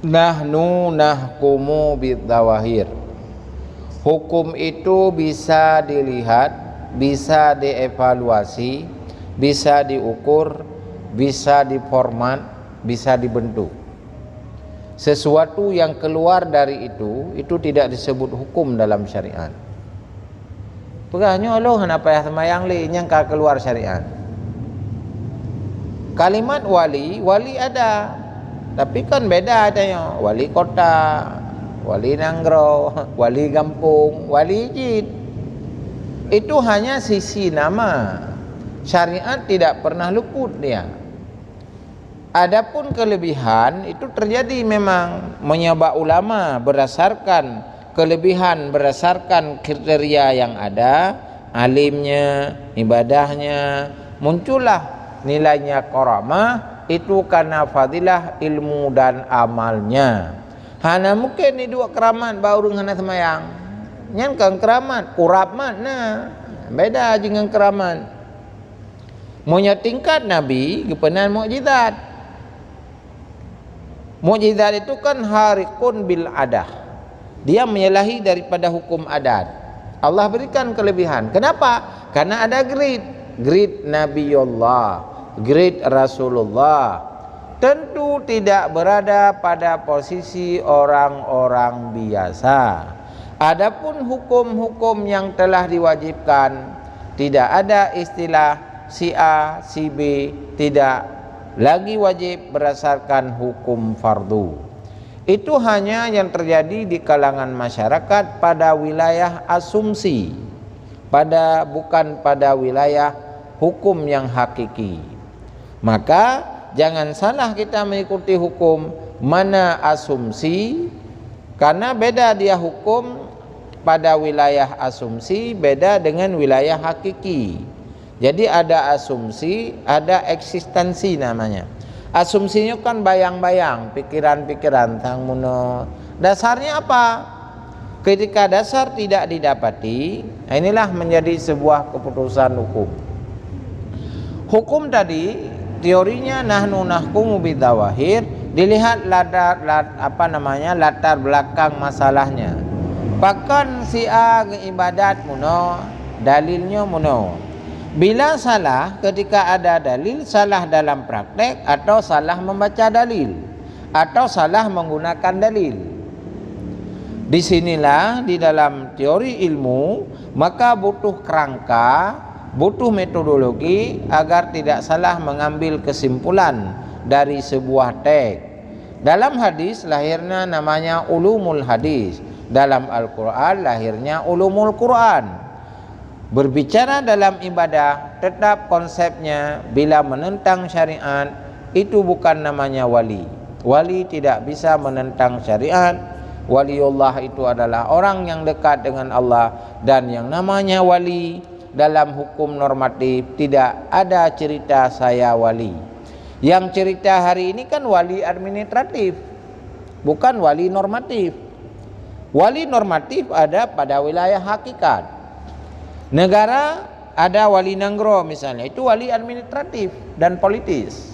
Nahnu nahkumu bidzawahir. Hukum itu bisa dilihat, bisa dievaluasi, bisa diukur, bisa diformat, bisa dibentuk. Sesuatu yang keluar dari itu tidak disebut hukum dalam syariat. Pegahnya Allah apa ya semayang li yang keluar syariat. Kalimat wali ada, tapi kan beda adanya. Wali kota, wali nanggro, wali kampung, wali jid. Itu hanya sisi nama. Syariat tidak pernah luput dia. Adapun kelebihan itu terjadi memang menyebab ulama berdasarkan kelebihan, berdasarkan kriteria yang ada, alimnya, ibadahnya, muncullah nilainya karamah itu karena fadilah ilmu dan amalnya. Hana mungkin ni dua keramat baru hana semayang. Nyan kan keramat, kuramat nah. Beda dengan keramat. Monya tingkat Nabi kepenan mukjizat. Mukjizat itu kan harikun bil adah. Dia menyalahi daripada hukum adat. Allah berikan kelebihan. Kenapa? Karena ada grade Nabiullah, grade Rasulullah. Tentu tidak berada pada posisi orang-orang biasa. Adapun hukum-hukum yang telah diwajibkan, tidak ada istilah si A, si B, tidak lagi wajib berdasarkan hukum fardu. Itu hanya yang terjadi di kalangan masyarakat pada wilayah asumsi, bukan pada wilayah hukum yang hakiki. Maka jangan salah kita mengikuti hukum mana asumsi, karena beda dia hukum pada wilayah asumsi beda dengan wilayah hakiki. Jadi ada asumsi, ada eksistensi namanya. Asumsinya kan bayang-bayang, pikiran-pikiran tang muno. Dasarnya apa? Ketika dasar tidak didapati, inilah menjadi sebuah keputusan hukum. Hukum tadi teorinya nahnu nahkumu bidzawahir, dilihat latar belakang masalahnya. Pakan si A ibadat muno, dalilnya muno. Bila salah ketika ada dalil, salah dalam praktek atau salah membaca dalil atau salah menggunakan dalil. Disinilah di dalam teori ilmu maka butuh kerangka, butuh metodologi agar tidak salah mengambil kesimpulan dari sebuah teks. Dalam hadis lahirnya namanya ulumul hadis, dalam Al-Quran lahirnya ulumul Quran. Berbicara dalam ibadah tetap konsepnya bila menentang syariat itu bukan namanya wali. Wali tidak bisa menentang syariat. Waliullah itu adalah orang yang dekat dengan Allah, dan yang namanya wali dalam hukum normatif tidak ada cerita saya wali. Yang cerita hari ini kan wali administratif, bukan wali normatif. Wali normatif ada pada wilayah hakikat. Negara ada wali nanggro misalnya, itu wali administratif dan politis.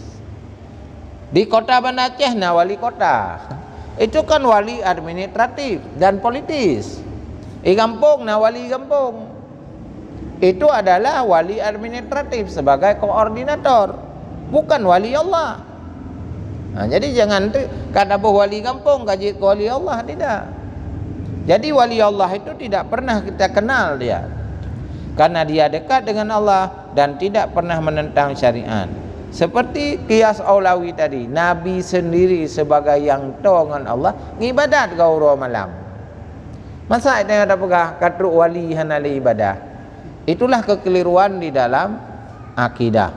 Di kota Banda Aceh nah wali kota, itu kan wali administratif dan politis. Di kampung nah wali kampung, itu adalah wali administratif sebagai koordinator, bukan wali Allah. Nah, jadi jangan kata bahwa wali kampung kaji wali Allah, tidak. Jadi wali Allah itu tidak pernah kita kenal dia, karena dia dekat dengan Allah dan tidak pernah menentang syariat. Seperti qiyas aulawi tadi, Nabi sendiri sebagai yang tahu dengan Allah ngibadat gauro malam. Masa itu ada pegah katruk wali hanali ibadah. Itulah kekeliruan di dalam akidah.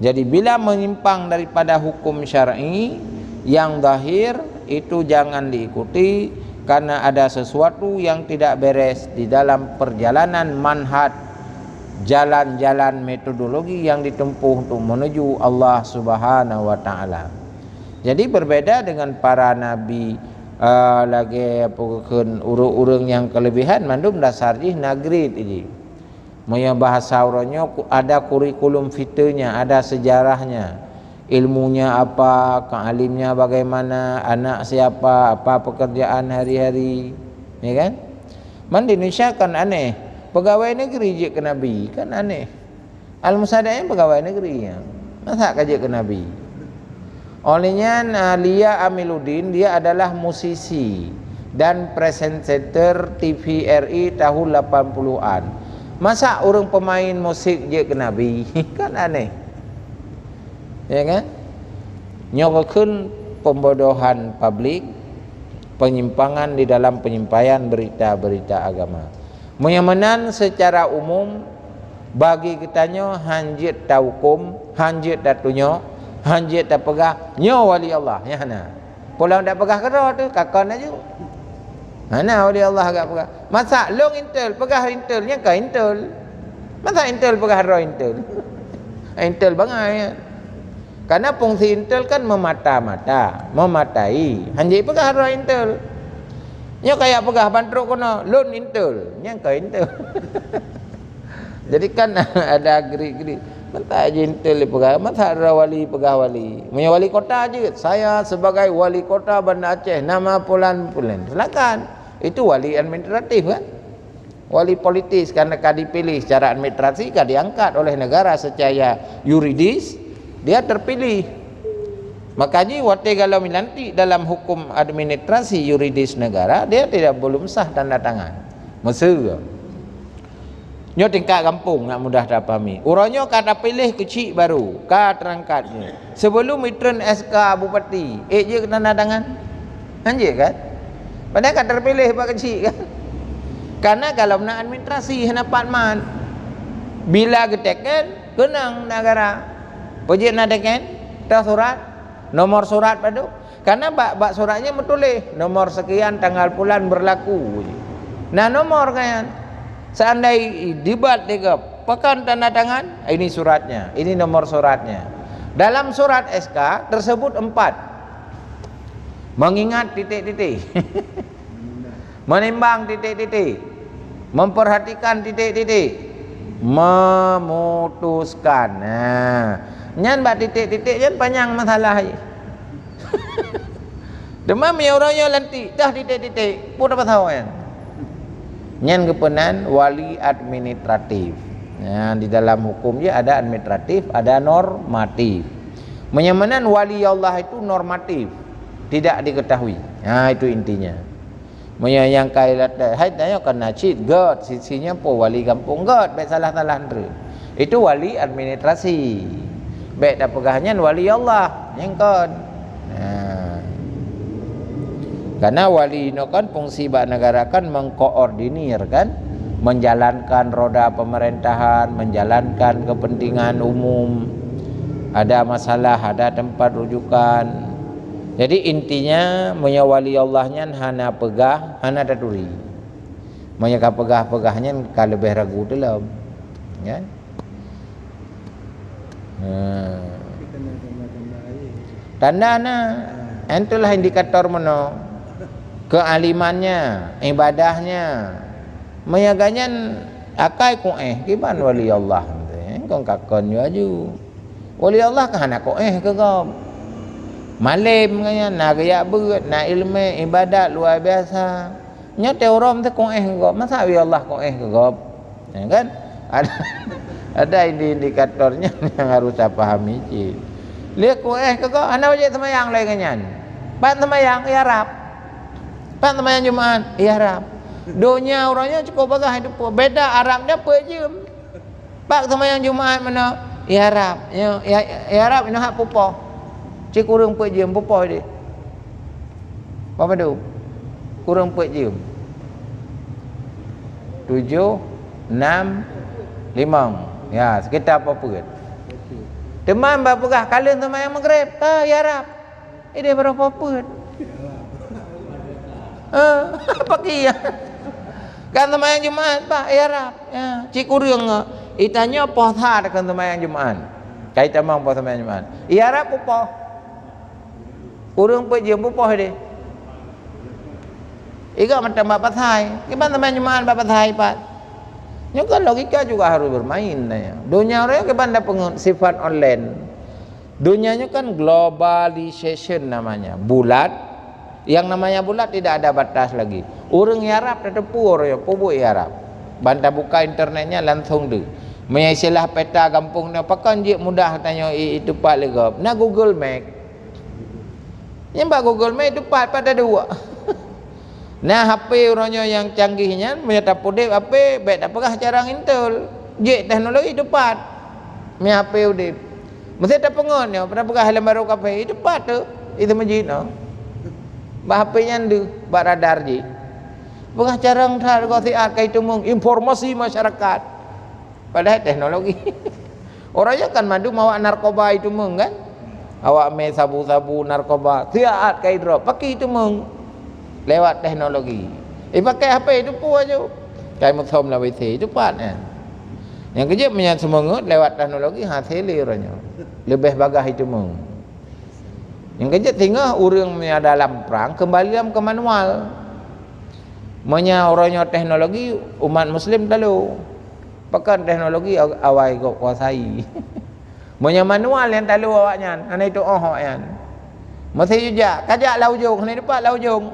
Jadi bila menyimpang daripada hukum syar'i yang zahir itu jangan diikuti, karena ada sesuatu yang tidak beres di dalam perjalanan manhaj, jalan-jalan metodologi yang ditempuh untuk menuju Allah Subhanahu wa taala. Jadi berbeda dengan para nabi lagi pokoknya urang-urang yang kelebihan mandum dasar jih nagrid ini. Moya bahasa urangnya ada kurikulum fitnya, ada sejarahnya. ilmunya apa, kealimnya bagaimana, anak siapa, apa pekerjaan hari-hari, ya kan? Man di Indonesia kan aneh, pegawai negeri je ke Nabi, kan aneh. Al-Musaddiq pegawai negeri ya. Masa kaji ke Nabi? Olehnya Lia Amiluddin, dia adalah musisi dan presenter TVRI tahun 80-an. Masa orang pemain musik je ke Nabi? Kan aneh. Ya kan? Nyokokeun pembodohan publik, penyimpangan di dalam penyampaian berita-berita agama. Menyamanan secara umum bagi kitanya hanjit taukum, hanjit datunya, hanjit tak pegah nyo wali Allah ya hana. Pulang dak pegah kera tu kakon aja. Hana wali Allah agak pegah. Masa long intel pegah intelnya ka intel. Masa intel pegah ro intel. Intel bangai. Karena fungsi intel kan memata-mata, mematai. Hanjit pegah ro intel. Nya kayak pegah bantruk kono, lon intel, nya ka intel. Jadi kan ada geri-geri. Mentah je intel pegah, mentah ada wali pegah wali. Punya wali kota je. Saya sebagai wali kota Banda Aceh, nama pulan-pulan. Silakan. Itu wali administratif kan? Wali politis karena dipilih secara administrasi, diangkat oleh negara secara yuridis, dia terpilih. Makanya waktu kalau nanti dalam hukum administrasi yuridis negara, dia tidak belum sah tanda tangan. Mesra. Nyo tingkat kampung nak mudah dipahami. Urangnya kata pilih kecil baru, ka terangkatnya. Sebelum mitren SK bupati, je tanda tangan. Anjir kan? Padahal kan terpilih pak kecil kan. Karena kalau nak administrasi hendak man. Bila getekan kenang negara. Pojok nak dekan, dah surat, nomor surat padu. Karena bak suratnya metulis nomor sekian tanggal bulan berlaku. Nah nomor kan. Seandainya dibat dia pekan tanda tangan, ini suratnya, ini nomor suratnya. Dalam surat SK tersebut 4. Mengingat titik-titik. Menimbang titik-titik. Memperhatikan titik-titik. Memutuskan. Nah, nyan bak titik-titik jan panjang masalah. Demam ya orangnya lantik dah titik-titik. Pun apa tahu kan? Nyan kepenan wali administratif. Nah, di dalam hukum dia ada administratif, ada normatif. Menyamanan wali Allah itu normatif, tidak diketahui. Nah, itu intinya. Yang kailat hai tanya kena cheat god sisinya po wali kampung god baik salah-salah andre. Itu wali administrasi. Baik dak pegahnya wali Allah yang kon. Nah, karena wali itu kan fungsi bak negara kan mengkoordinir kan, menjalankan roda pemerintahan, menjalankan kepentingan umum. Ada masalah, ada tempat rujukan. Jadi intinya punya wali Allahnya hana pegah, hana daduri. Punya pegah-pegahnya kalau lebih ragu dalam, ya. Tanda-tanda itulah indikator mana kealimannya, ibadahnya. Meyaganyan akai ku kiban wali Allah. Kau kakon yo aju. Wali Allah kan anak ko ke gom. Malim kanya na gaya beut, na ilmu ibadat luar biasa. Nya teorom te ko gom. Masa wali Allah ko ke gom. Ya kan? Ada indikatornya yang harus saya pahami. Lihat ko ke gom, ana wajib semayang lain kanyan. Pan semayang ya Arab. Pak teman Jumat, iya Arab. Donya orangnya cukup bagus hidup. Beda Arabnya pejem. Pak teman Jumat mana? Iya Arab. Ya Arab ini hak pupoh. Cik kurang pejem pupoh dia. Apa tu? Kurang pejem. 7, 6, 5. Ya, sekitar apa pun. Teman berpegah kalian teman yang Maghrib. Ya Arab. Ini berapa pun. Pakai ya. Kan temayang Jumat pak ya Arab. Ya, cikurung itanya poh tha kan temayang Jumat. Kai tamang poh temayang Jumat. Ya Arab poh. Kurung pe jiem poh de. Iga macam apa thai. Gimana temayang Jumat apa thai pak? Nyo kan logika juga harus bermain ya. Dunia orang ke banda sifat online. Dunianya kan globalization namanya, bulat. Yang namanya bulat tidak ada batas lagi. Orang Arab tertepu orang pobok Arab. Banta buka internetnya langsung tu. Menyilah peta kampung ni pakan je mudah tanya itu pak lega. Nah Google Map. Yang Google Map itu pak pada dua. Nah HP orangnya yang canggihnya menyata podep HP baik tak pegah carang Intel. Je teknologi depan. Mi HP udip. Mesti tak pengon ya pada pegah halam baru kafe itu depan tu. Itu masjid no. Bah HP nya ndu bak radar je. Pegah carang thar ko siat kai tumung informasi masyarakat. Padahal teknologi. Orangnya kan madu mawa narkoba itu mung kan. Awak me sabu-sabu narkoba. Siat kai drop pakai itu mung. Lewat teknologi. Pakai HP itu pun aja. Kai muthom la WC itu pat kan. Yang kerja punya semangat lewat teknologi hasil orangnya. Lebih bagah itu mung. Yang kerja tinggal orang punya dalam perang kembali dalam ke manual. Menya orangnya teknologi umat muslim dulu. Pakai teknologi awai kau kuasai. Menya manual yang dulu awaknya. Ana itu kan. Masih juga kajak lau jong, ni dapat lau jong.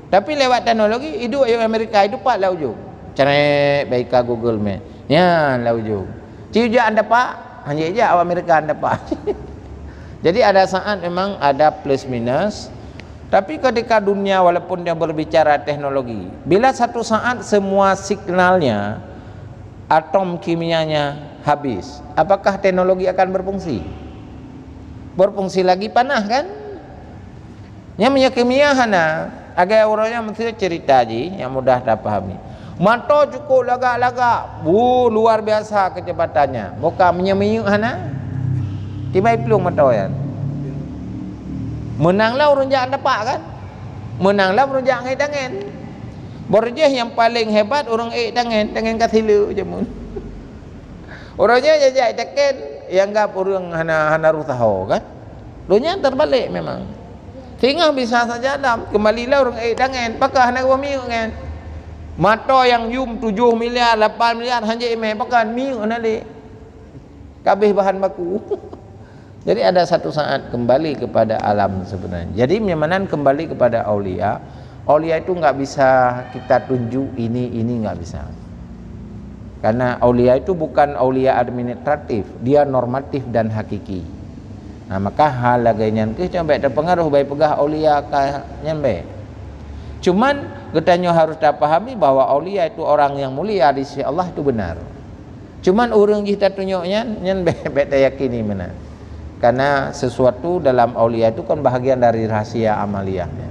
Tapi lewat teknologi hidup yang Amerika itu pak lau jong. Cari baik Google Map. Ya lau jong. Ciuja anda pak, hanya aja awak Amerika anda pak. Jadi ada saat memang ada plus minus. Tapi ketika dunia walaupun dia berbicara teknologi, bila satu saat semua signalnya, atom kimianya habis, apakah teknologi akan berfungsi? Berfungsi lagi panah kan? Yang punya kimia hana, agak orangnya mesti cerita je yang mudah dah pahami. Mata cukup lagak-lagak, luar biasa kecepatannya. Bukan menyemiyuk hana, tiba pelung mata kan. Menanglah orang jangan dapat kan. Menanglah orang jangan tangan. Borjeh yang paling hebat orang tangan kasilu je mun. Orangnya jajak tangan yang gap orang hana rusaho kan. Dunia terbalik memang. Sehingga bisa saja dalam kembalilah orang tangan pakah hana miuk kan. Mata yang yum 7 miliar 8 miliar hanya imeh pakah miuk hana le. Kabeh bahan baku. Jadi ada satu saat kembali kepada alam sebenarnya. Jadi memang kembali kepada aulia. Aulia itu nggak bisa kita tunjuk ini nggak bisa. Karena aulia itu bukan aulia administratif, dia normatif dan hakiki. Nah maka hal lagainya ke sampai terpengaruh baik pegah aulia ka nyambe. Cuman katanya harus dipahami bahwa aulia itu orang yang mulia di sisi Allah itu benar. Cuman orang kita tunjuknya nyambe tak yakini mana. Karena sesuatu dalam aulia itu kan bahagian dari rahasia amaliyahnya.